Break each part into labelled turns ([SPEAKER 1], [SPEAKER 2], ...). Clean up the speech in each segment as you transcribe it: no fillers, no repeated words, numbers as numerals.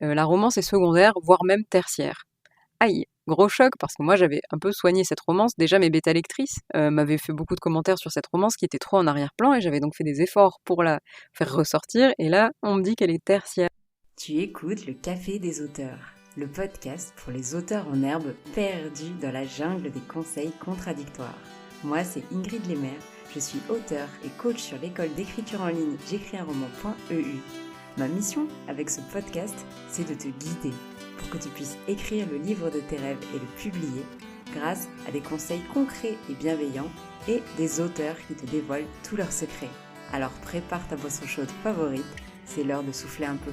[SPEAKER 1] la romance est secondaire, voire même tertiaire. Aïe, gros choc parce que moi j'avais un peu soigné cette romance. Déjà mes bêta lectrices m'avaient fait beaucoup de commentaires sur cette romance qui était trop en arrière-plan et j'avais donc fait des efforts pour la faire ressortir et là on me dit qu'elle est tertiaire.
[SPEAKER 2] Tu écoutes le Café des auteurs, le podcast pour les auteurs en herbe perdus dans la jungle des conseils contradictoires. Moi c'est Ingrid Lemaire, je suis auteure et coach sur l'école d'écriture en ligne j'écrisunroman.eu. Ma mission avec ce podcast, c'est de te guider pour que tu puisses écrire le livre de tes rêves et le publier grâce à des conseils concrets et bienveillants et des auteurs qui te dévoilent tous leurs secrets. Alors prépare ta boisson chaude favorite, c'est l'heure de souffler un peu.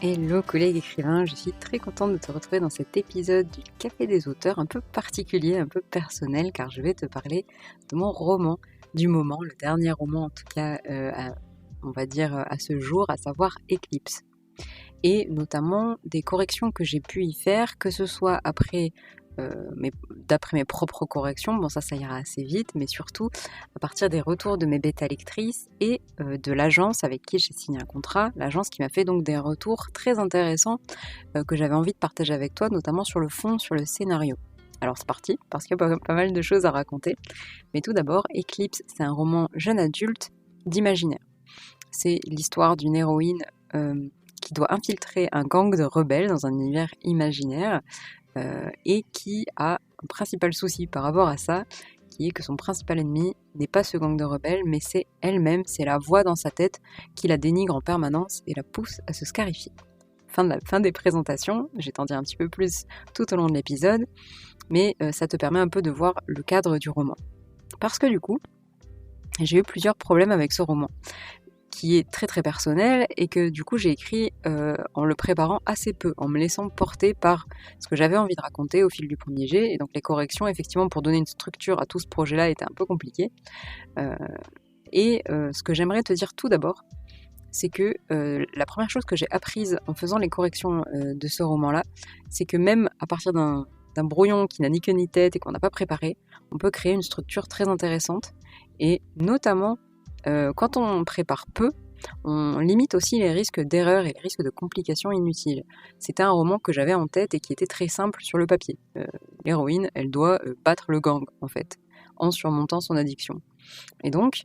[SPEAKER 1] Hello collègues écrivains, je suis très contente de te retrouver dans cet épisode du Café des auteurs un peu particulier, un peu personnel car je vais te parler de mon roman du moment, le dernier roman en tout cas on va dire à ce jour, à savoir Eclipse. Et notamment des corrections que j'ai pu y faire, que ce soit d'après mes propres corrections, bon ça ira assez vite, mais surtout à partir des retours de mes bêta lectrices et de l'agence avec qui j'ai signé un contrat, l'agence qui m'a fait donc des retours très intéressants que j'avais envie de partager avec toi, notamment sur le fond, sur le scénario. Alors c'est parti, parce qu'il y a pas mal de choses à raconter, mais tout d'abord, Eclipse, c'est un roman jeune adulte d'imaginaire. C'est l'histoire d'une héroïne qui doit infiltrer un gang de rebelles dans un univers imaginaire et qui a un principal souci par rapport à ça, qui est que son principal ennemi n'est pas ce gang de rebelles, mais c'est elle-même, c'est la voix dans sa tête qui la dénigre en permanence et la pousse à se scarifier. Fin des présentations, je vais t'en dire un petit peu plus tout au long de l'épisode, mais ça te permet un peu de voir le cadre du roman. Parce que du coup, j'ai eu plusieurs problèmes avec ce roman, qui est très très personnel et que du coup j'ai écrit en le préparant assez peu, en me laissant porter par ce que j'avais envie de raconter au fil du premier jet, et donc les corrections effectivement pour donner une structure à tout ce projet-là étaient un peu compliquées. Ce que j'aimerais te dire tout d'abord, c'est que la première chose que j'ai apprise en faisant les corrections de ce roman-là, c'est que même à partir d'un brouillon qui n'a ni queue ni tête et qu'on n'a pas préparé, on peut créer une structure très intéressante, et notamment quand on prépare peu, on limite aussi les risques d'erreurs et les risques de complications inutiles. C'était un roman que j'avais en tête et qui était très simple sur le papier. L'héroïne, elle doit battre le gang, en fait, en surmontant son addiction. Et donc,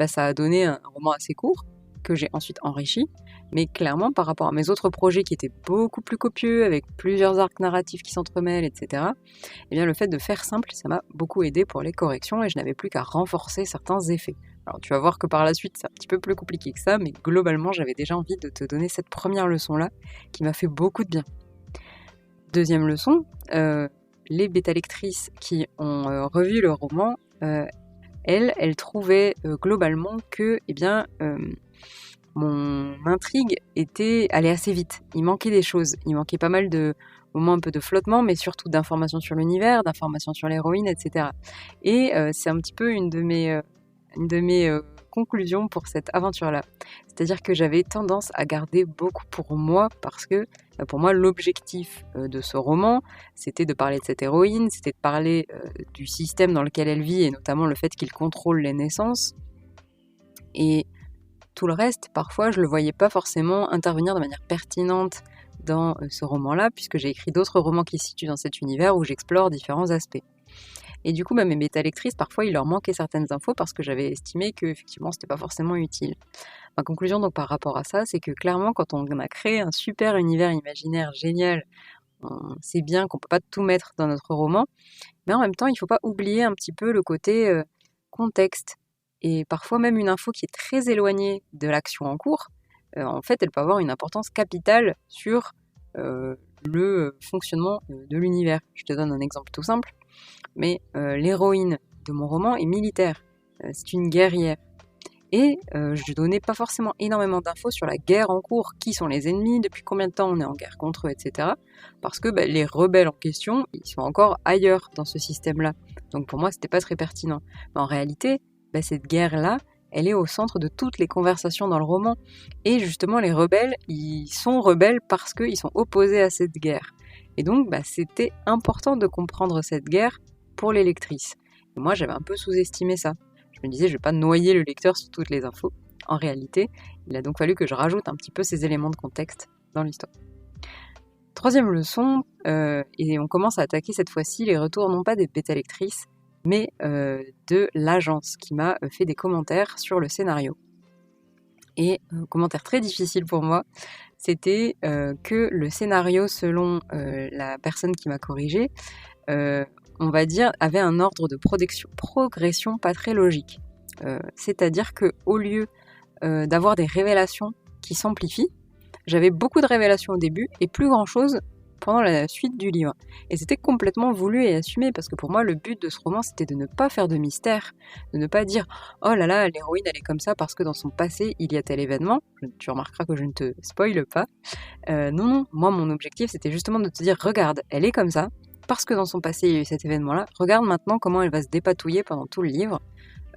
[SPEAKER 1] ça a donné un roman assez court, que j'ai ensuite enrichi, mais clairement, par rapport à mes autres projets qui étaient beaucoup plus copieux, avec plusieurs arcs narratifs qui s'entremêlent, etc., eh bien, le fait de faire simple, ça m'a beaucoup aidé pour les corrections et je n'avais plus qu'à renforcer certains effets. Alors tu vas voir que par la suite c'est un petit peu plus compliqué que ça, mais globalement j'avais déjà envie de te donner cette première leçon-là qui m'a fait beaucoup de bien. Deuxième leçon, les bêta-lectrices qui ont revu le roman, elles trouvaient globalement que mon intrigue allait assez vite. Il manquait des choses, il manquait pas mal de moments un peu de flottement, mais surtout d'informations sur l'univers, d'informations sur l'héroïne, etc. Et c'est un petit peu une de mes conclusions pour cette aventure-là. C'est-à-dire que j'avais tendance à garder beaucoup pour moi parce que pour moi l'objectif de ce roman c'était de parler de cette héroïne, c'était de parler du système dans lequel elle vit et notamment le fait qu'il contrôle les naissances, et tout le reste parfois je le voyais pas forcément intervenir de manière pertinente dans ce roman-là, puisque j'ai écrit d'autres romans qui se situent dans cet univers où j'explore différents aspects. Et du coup, mes bêta-lectrices, parfois, il leur manquait certaines infos parce que j'avais estimé que effectivement, c'était pas forcément utile. Ma conclusion, donc, par rapport à ça, c'est que clairement, quand on a créé un super univers imaginaire génial, on sait bien qu'on peut pas tout mettre dans notre roman, mais en même temps, il faut pas oublier un petit peu le côté contexte. Et parfois, même une info qui est très éloignée de l'action en cours, en fait, elle peut avoir une importance capitale sur le fonctionnement de l'univers. Je te donne un exemple tout simple. Mais l'héroïne de mon roman est militaire, c'est une guerrière. Et je donnais pas forcément énormément d'infos sur la guerre en cours, qui sont les ennemis, depuis combien de temps on est en guerre contre eux, etc. Parce que les rebelles en question, ils sont encore ailleurs dans ce système-là. Donc pour moi, c'était pas très pertinent. Mais en réalité, cette guerre-là, elle est au centre de toutes les conversations dans le roman. Et justement, les rebelles, ils sont rebelles parce qu'ils sont opposés à cette guerre. Et donc, c'était important de comprendre cette guerre pour les lectrices. Et moi, j'avais un peu sous-estimé ça. Je me disais, je vais pas noyer le lecteur sur toutes les infos. En réalité, il a donc fallu que je rajoute un petit peu ces éléments de contexte dans l'histoire. Troisième leçon, et on commence à attaquer cette fois-ci les retours non pas des bêta lectrices, mais de l'agence qui m'a fait des commentaires sur le scénario. Et un commentaire très difficile pour moi, c'était que le scénario, selon la personne qui m'a corrigé, on va dire, avait un ordre de progression pas très logique. C'est-à-dire qu'au lieu d'avoir des révélations qui s'amplifient, j'avais beaucoup de révélations au début et plus grand-chose pendant la suite du livre. Et c'était complètement voulu et assumé, parce que pour moi, le but de ce roman, c'était de ne pas faire de mystère, de ne pas dire « Oh là là, l'héroïne, elle est comme ça parce que dans son passé, il y a tel événement. » Tu remarqueras que je ne te spoile pas. Non, moi, mon objectif, c'était justement de te dire « Regarde, elle est comme ça parce que dans son passé, il y a eu cet événement-là. Regarde maintenant comment elle va se dépatouiller pendant tout le livre. »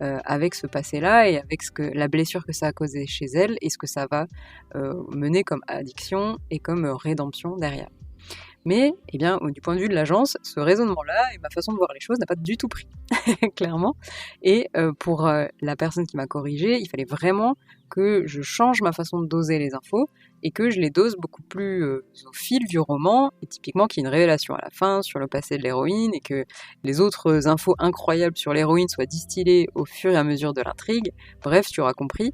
[SPEAKER 1] avec ce passé-là et avec la blessure que ça a causé chez elle et ce que ça va mener comme addiction et comme rédemption derrière. Mais, eh bien, du point de vue de l'agence, ce raisonnement-là et ma façon de voir les choses n'a pas du tout pris, clairement. Et pour la personne qui m'a corrigée, il fallait vraiment que je change ma façon de doser les infos et que je les dose beaucoup plus au fil du roman, et typiquement qu'il y ait une révélation à la fin sur le passé de l'héroïne et que les autres infos incroyables sur l'héroïne soient distillées au fur et à mesure de l'intrigue. Bref, tu auras compris,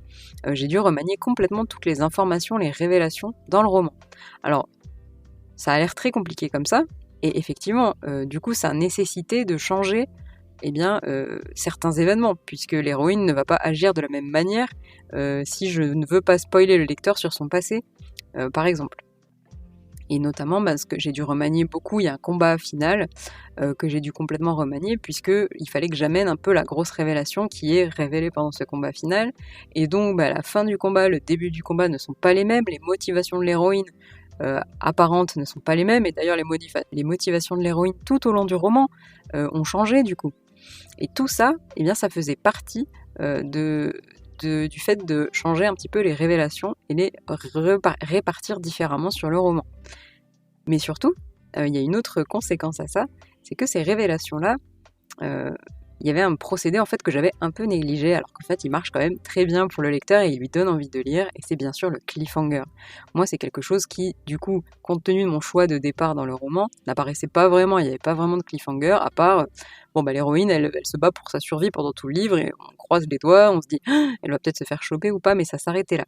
[SPEAKER 1] j'ai dû remanier complètement toutes les informations, les révélations dans le roman. Alors, ça a l'air très compliqué comme ça, et effectivement, du coup, ça a nécessité de changer certains événements, puisque l'héroïne ne va pas agir de la même manière si je ne veux pas spoiler le lecteur sur son passé, par exemple. Et notamment parce que j'ai dû remanier beaucoup, il y a un combat final que j'ai dû complètement remanier, puisqu'il fallait que j'amène un peu la grosse révélation qui est révélée pendant ce combat final, et donc la fin du combat, le début du combat ne sont pas les mêmes, les motivations de l'héroïne apparentes ne sont pas les mêmes, et d'ailleurs les motivations de l'héroïne tout au long du roman ont changé du coup. Et tout ça, eh bien, ça faisait partie du fait de changer un petit peu les révélations et les répartir différemment sur le roman. Mais surtout, il y a une autre conséquence à ça, c'est que ces révélations-là, il y avait un procédé en fait que j'avais un peu négligé, alors qu'en fait il marche quand même très bien pour le lecteur et il lui donne envie de lire, et c'est bien sûr le cliffhanger. Moi, c'est quelque chose qui, du coup, compte tenu de mon choix de départ dans le roman, n'apparaissait pas vraiment, il n'y avait pas vraiment de cliffhanger, à part, l'héroïne, elle se bat pour sa survie pendant tout le livre, et on croise les doigts, on se dit, elle va peut-être se faire choper ou pas, mais ça s'arrêtait là.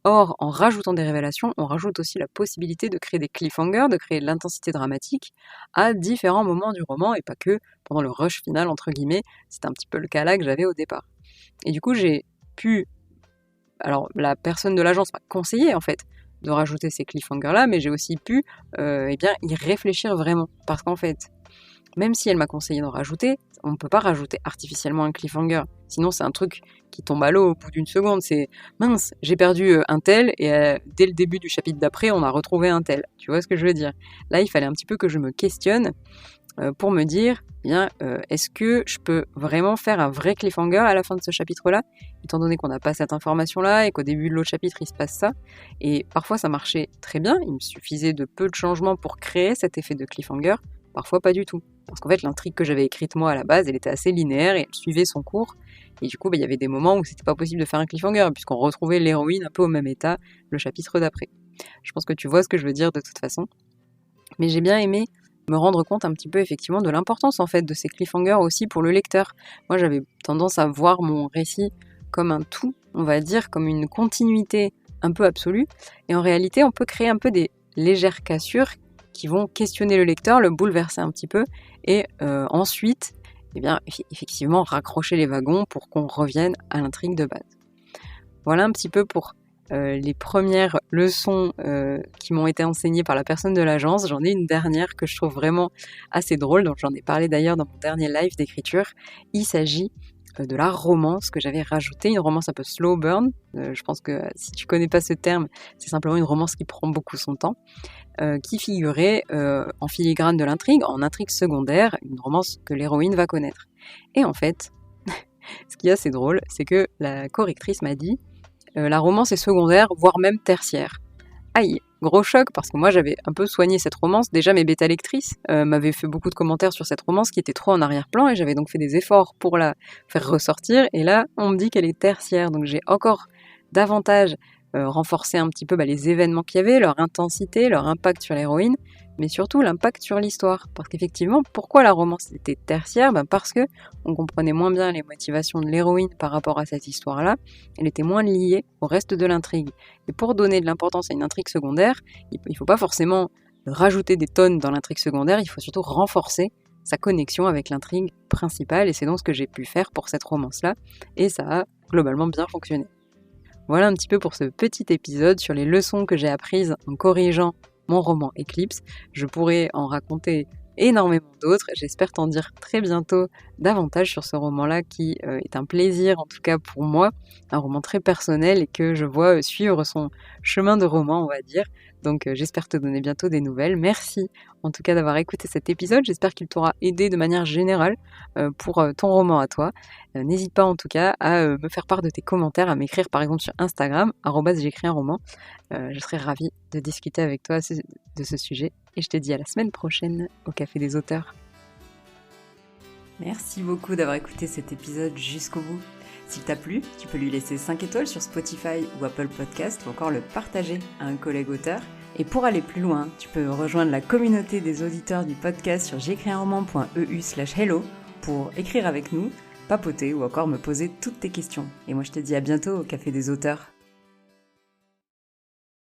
[SPEAKER 1] Or, en rajoutant des révélations, on rajoute aussi la possibilité de créer des cliffhangers, de créer de l'intensité dramatique à différents moments du roman, et pas que pendant le rush final, entre guillemets. C'était un petit peu le cas là que j'avais au départ. Et du coup, j'ai pu... Alors, la personne de l'agence m'a conseillé, en fait, de rajouter ces cliffhangers-là, mais j'ai aussi pu y réfléchir vraiment. Parce qu'en fait, même si elle m'a conseillé d'en rajouter, on ne peut pas rajouter artificiellement un cliffhanger. Sinon, c'est un truc qui tombe à l'eau au bout d'une seconde. C'est « mince, j'ai perdu un tel » et dès le début du chapitre d'après, on a retrouvé un tel. Tu vois ce que je veux dire ? Là, il fallait un petit peu que je me questionne pour me dire est-ce que je peux vraiment faire un vrai cliffhanger à la fin de ce chapitre-là, étant donné qu'on n'a pas cette information-là et qu'au début de l'autre chapitre, il se passe ça. Et parfois, ça marchait très bien. Il me suffisait de peu de changements pour créer cet effet de cliffhanger. Parfois pas du tout. Parce qu'en fait, l'intrigue que j'avais écrite moi à la base, elle était assez linéaire et elle suivait son cours. Et du coup, il y avait des moments où c'était pas possible de faire un cliffhanger, puisqu'on retrouvait l'héroïne un peu au même état le chapitre d'après. Je pense que tu vois ce que je veux dire de toute façon. Mais j'ai bien aimé me rendre compte un petit peu effectivement de l'importance en fait de ces cliffhangers aussi pour le lecteur. Moi, j'avais tendance à voir mon récit comme un tout, on va dire, comme une continuité un peu absolue. Et en réalité, on peut créer un peu des légères cassures qui vont questionner le lecteur, le bouleverser un petit peu, et ensuite, effectivement, raccrocher les wagons pour qu'on revienne à l'intrigue de base. Voilà un petit peu pour les premières leçons qui m'ont été enseignées par la personne de l'agence. J'en ai une dernière que je trouve vraiment assez drôle, donc j'en ai parlé d'ailleurs dans mon dernier live d'écriture. Il s'agit de la romance que j'avais rajoutée, une romance un peu slow burn. Je pense que si tu connais pas ce terme, c'est simplement une romance qui prend beaucoup son temps, qui figurait en filigrane de l'intrigue, en intrigue secondaire, une romance que l'héroïne va connaître. Et en fait, ce qui est assez drôle, c'est que la correctrice m'a dit la romance est secondaire, voire même tertiaire. Aïe, gros choc, parce que moi j'avais un peu soigné cette romance. Déjà mes bêta-lectrices m'avaient fait beaucoup de commentaires sur cette romance qui était trop en arrière-plan, et j'avais donc fait des efforts pour la faire ressortir, et là on me dit qu'elle est tertiaire, donc j'ai encore davantage renforcer un petit peu les événements qu'il y avait, leur intensité, leur impact sur l'héroïne, mais surtout l'impact sur l'histoire. Parce qu'effectivement, pourquoi la romance était tertiaire ? Parce que on comprenait moins bien les motivations de l'héroïne par rapport à cette histoire-là, elle était moins liée au reste de l'intrigue. Et pour donner de l'importance à une intrigue secondaire, il ne faut pas forcément rajouter des tonnes dans l'intrigue secondaire, il faut surtout renforcer sa connexion avec l'intrigue principale, et c'est donc ce que j'ai pu faire pour cette romance-là, et ça a globalement bien fonctionné. Voilà un petit peu pour ce petit épisode sur les leçons que j'ai apprises en corrigeant mon roman Eclipse. Je pourrais en raconter énormément d'autres, j'espère t'en dire très bientôt davantage sur ce roman-là qui est un plaisir en tout cas pour moi, un roman très personnel et que je vois suivre son chemin de roman on va dire, donc j'espère te donner bientôt des nouvelles. Merci en tout cas d'avoir écouté cet épisode, j'espère qu'il t'aura aidé de manière générale pour ton roman à toi. N'hésite pas en tout cas à me faire part de tes commentaires, à m'écrire par exemple sur Instagram, @j'écris un roman. Je serai ravie de discuter avec toi de ce sujet et je te dis à la semaine prochaine au Café des auteurs.
[SPEAKER 2] Merci beaucoup d'avoir écouté cet épisode jusqu'au bout. S'il t'a plu, tu peux lui laisser 5 étoiles sur Spotify ou Apple Podcast ou encore le partager à un collègue auteur. Et pour aller plus loin, tu peux rejoindre la communauté des auditeurs du podcast sur j'écrisunroman.eu/hello pour écrire avec nous, papoter ou encore me poser toutes tes questions. Et moi je te dis à bientôt au Café des auteurs.